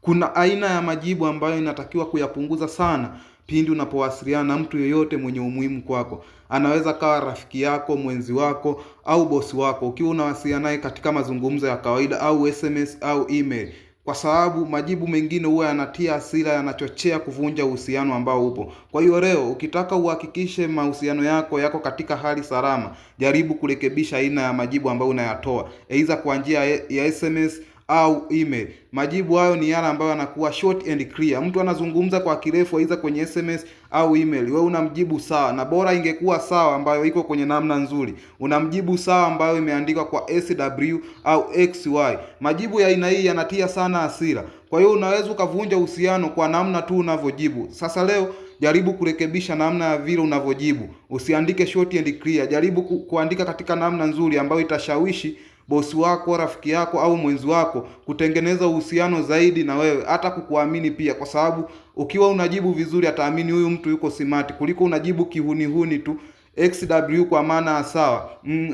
Kuna aina ya majibu ambayo inatakiwa kuyapunguza sana pindi unapowasiliana na mtu yeyote mwenye umuhimu kwako. Anaweza kawa rafiki yako, mwenzi wako au bosi wako, ukiwa unawasiliana naye katika mazungumzo ya kawaida au SMS au email, kwa sababu majibu mengine huwa yanatia hasira, yanachochea kuvunja uhusiano ambao upo. Kwa hiyo leo ukitaka uhakikishe mahusiano yako katika hali salama, jaribu kurekebisha aina ya majibu ambayo unayatoa, aidha kwa njia ya SMS au email. Majibu hayo ni yale ambayo yanakuwa short and clear. Mtu anazungumza kwa kirefu aidha kwenye SMS au email, wewe unamjibu sawa, na bora ingekuwa sawa ambayo iko kwenye namna nzuri, unamjibu sawa ambayo imeandikwa kwa SW au XY. Majibu ya aina hii yanatia sana hasira, kwa hiyo unaweza ukavunja uhusiano kwa namna tu unavyojibu. Sasa leo jaribu kurekebisha namna ya vile unavyojibu, usiandike short and clear, jaribu kuandika katika namna nzuri ambayo itashawishi bosi wako, rafiki yako au mwenzi wako kutengeneza uhusiano zaidi na wewe, hata kukuamini pia, kwa sababu ukiwa unajibu vizuri ataamini huyu mtu yuko smart, kuliko unajibu kihunihuni tu. XW kwa maana sawa,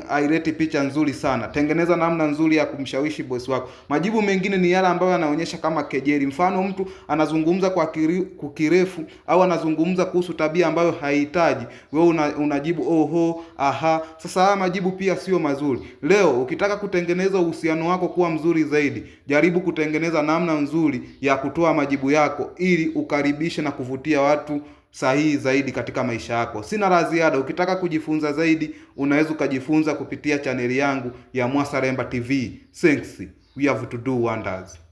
haileti picha nzuri sana. Tengeneza namna nzuri ya kumshawishi bosi wako. Majibu mengine ni yale ambayo yanaonyesha kama kejeli. Mfano, mtu anazungumza kwa kirefu au anazungumza kuhusu tabia ambayo haihitaji, wewe unajibu oho, aha. Sasa haya majibu pia sio mazuri. Leo ukitaka kutengeneza uhusiano wako kuwa mzuri zaidi, jaribu kutengeneza namna nzuri ya kutoa majibu yako ili ukaribishe na kuvutia watu sahihi zaidi katika maisha yako. Sina la ziada. Ukitaka kujifunza zaidi, unaweza ukajifunza kupitia chaneli yangu ya Mwasalemba TV. Thanks. We have to do wonders.